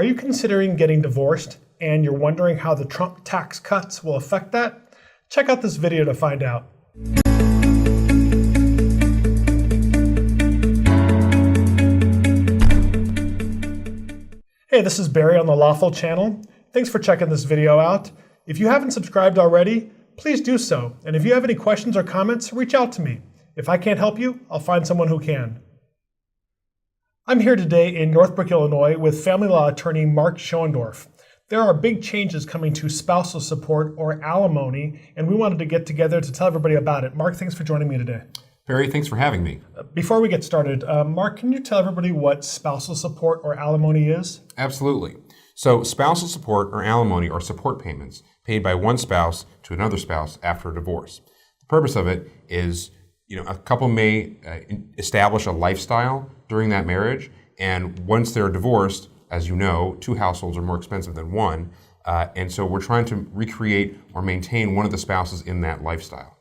Are you considering getting divorced and you're wondering how the Trump tax cuts will affect that? Check out this video to find out. Hey, this is Barry on the LawFull channel. Thanks for checking this video out. If you haven't subscribed already, please do so. And if you have any questions or comments, reach out to me. If I can't help you, I'll find someone who can. I'm here today in Northbrook, Illinois with family law attorney Mark Schoendorf. There are big changes coming to spousal support or alimony, and we wanted to get together to tell everybody about it. Mark, thanks for joining me today. Barry, thanks for having me. Before we get started, Mark, can you tell everybody what spousal support or alimony is? Absolutely. So spousal support or alimony are support payments paid by one spouse to another spouse after a divorce. The purpose of it is, a couple may establish a lifestyle during that marriage, and once they're divorced, as you know, two households are more expensive than one, and so we're trying to recreate or maintain one of the spouses in that lifestyle.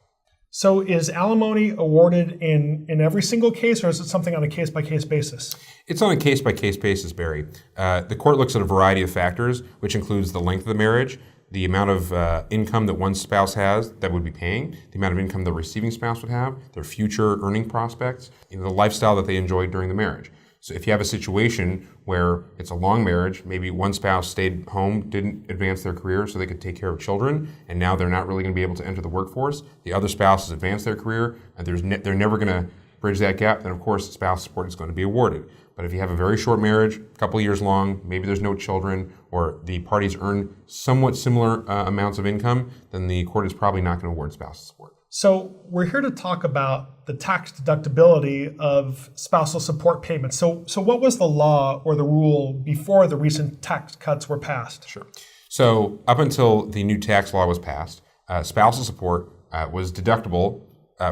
So is alimony awarded in every single case, or is it something on a case-by-case basis? It's on a case-by-case basis, Barry. The court looks at a variety of factors, which includes the length of the marriage, the amount of income that one spouse has that would be paying, the amount of income the receiving spouse would have, their future earning prospects, the lifestyle that they enjoyed during the marriage. So if you have a situation where it's a long marriage, maybe one spouse stayed home, didn't advance their career so they could take care of children, and now they're not really going to be able to enter the workforce. The other spouse has advanced their career, and they're never going to bridge that gap, then of course spouse support is going to be awarded. But if you have a very short marriage, a couple of years long, maybe there's no children, or the parties earn somewhat similar amounts of income, then the court is probably not going to award spousal support. So we're here to talk about the tax deductibility of spousal support payments. So what was the law or the rule before the recent tax cuts were passed? Sure. So up until the new tax law was passed, spousal support was deductible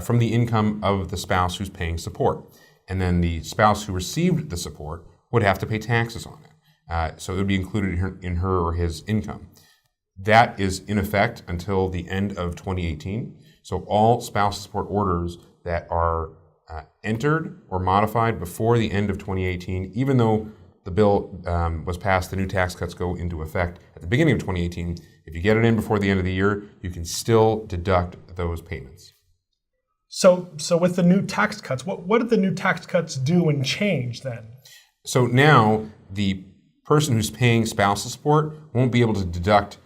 from the income of the spouse who's paying support. And then the spouse who received the support would have to pay taxes on it. So it would be included in her or his income. That is in effect until the end of 2018. So all spousal support orders that are entered or modified before the end of 2018, even though the bill was passed, the new tax cuts go into effect at the beginning of 2018. If you get it in before the end of the year, you can still deduct those payments. So with the new tax cuts, what did the new tax cuts do and change then? So now the person who's paying spousal support won't be able to deduct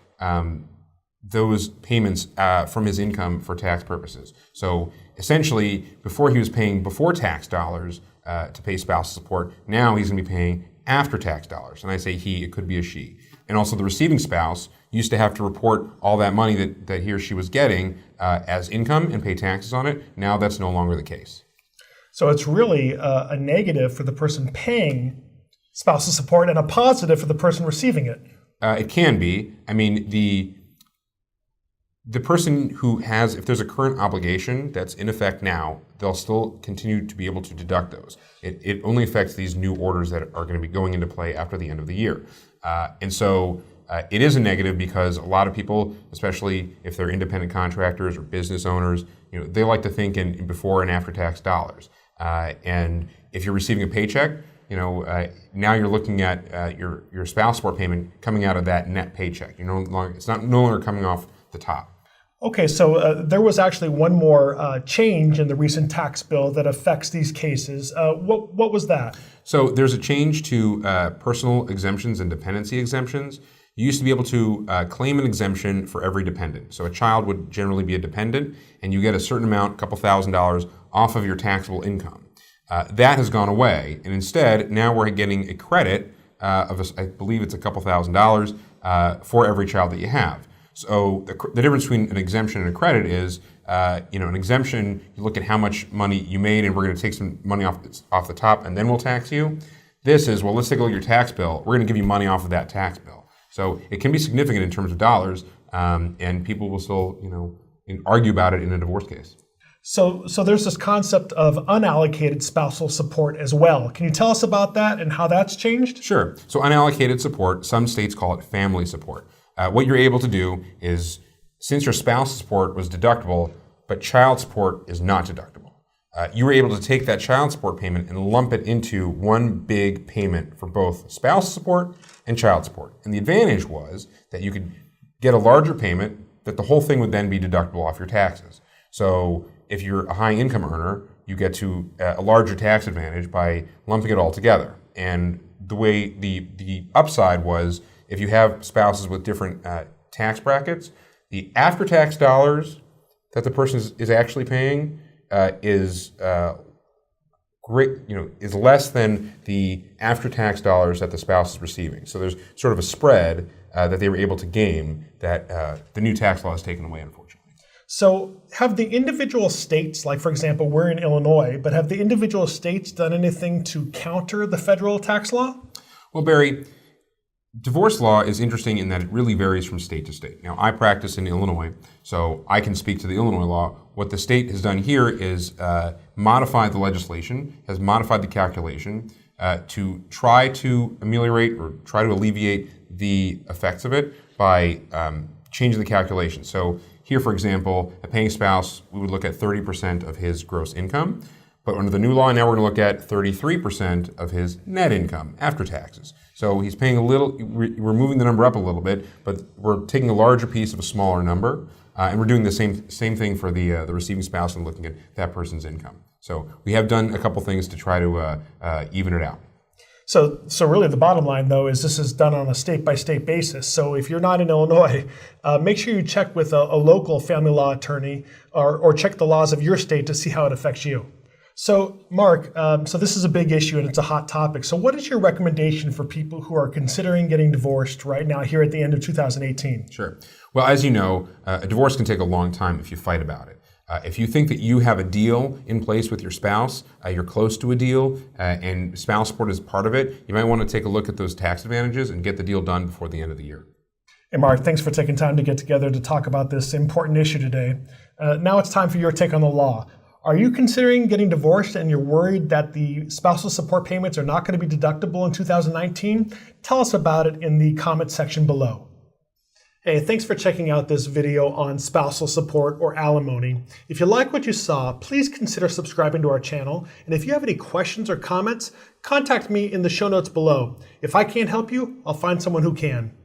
those payments from his income for tax purposes. So essentially, before he was paying before tax dollars to pay spousal support, now he's going to be paying after tax dollars. And I say he, it could be a she. And also the receiving spouse used to have to report all that money that he or she was getting as income and pay taxes on it. Now that's no longer the case. So it's really a negative for the person paying spousal support and a positive for the person receiving it. It can be. I mean, the person who has, if there's a current obligation that's in effect now, they'll still continue to be able to deduct those. It only affects these new orders that are going to be going into play after the end of the year. And so it is a negative because a lot of people, especially if they're independent contractors or business owners, they like to think in before and after tax dollars. And if you're receiving a paycheck, now you're looking at your spouse support payment coming out of that net paycheck. It's no longer coming off the top. Okay, so there was actually one more change in the recent tax bill that affects these cases. What was that? So there's a change to personal exemptions and dependency exemptions. You used to be able to claim an exemption for every dependent. So a child would generally be a dependent, and you get a certain amount, a couple $1,000s, off of your taxable income. That has gone away, and instead, now we're getting a credit of, I believe it's a couple $1,000s for every child that you have. So the difference between an exemption and a credit is, an exemption, you look at how much money you made and we're going to take some money off the top and then we'll tax you. This is, well, let's take a look at your tax bill. We're going to give you money off of that tax bill. So it can be significant in terms of dollars, and people will still, argue about it in a divorce case. So there's this concept of unallocated spousal support as well. Can you tell us about that and how that's changed? Sure. So unallocated support, some states call it family support. What you're able to do is, since your spousal support was deductible, but child support is not deductible, you were able to take that child support payment and lump it into one big payment for both spousal support and child support. And the advantage was that you could get a larger payment, that the whole thing would then be deductible off your taxes. So if you're a high income earner, you get to a larger tax advantage by lumping it all together. And the way the upside was, if you have spouses with different tax brackets, the after-tax dollars that the person is actually paying is is less than the after-tax dollars that the spouse is receiving. So there's sort of a spread that they were able to gain that the new tax law has taken away, unfortunately. So have the individual states, like for example, we're in Illinois, but have the individual states done anything to counter the federal tax law? Well, Barry, divorce law is interesting in that it really varies from state to state. Now, I practice in Illinois, so I can speak to the Illinois law. What the state has done here is modified the legislation, has modified the calculation to try to ameliorate or try to alleviate the effects of it by changing the calculation. So here, for example, a paying spouse, we would look at 30% of his gross income. But under the new law, now we're going to look at 33% of his net income after taxes. So he's paying a little, we're moving the number up a little bit, but we're taking a larger piece of a smaller number. And we're doing the same thing for the receiving spouse and looking at that person's income. So we have done a couple things to try to even it out. So really the bottom line, though, is this is done on a state-by-state basis. So if you're not in Illinois, make sure you check with a local family law attorney or check the laws of your state to see how it affects you. So Mark, so this is a big issue and it's a hot topic. So what is your recommendation for people who are considering getting divorced right now here at the end of 2018? Sure. Well, as you know, a divorce can take a long time if you fight about it. If you think that you have a deal in place with your spouse, you're close to a deal, and spouse support is part of it, you might want to take a look at those tax advantages and get the deal done before the end of the year. Hey Mark, thanks for taking time to get together to talk about this important issue today. Now it's time for your take on the law. Are you considering getting divorced and you're worried that the spousal support payments are not going to be deductible in 2019? Tell us about it in the comment section below. Hey, thanks for checking out this video on spousal support or alimony. If you like what you saw, please consider subscribing to our channel. And if you have any questions or comments, contact me in the show notes below. If I can't help you, I'll find someone who can.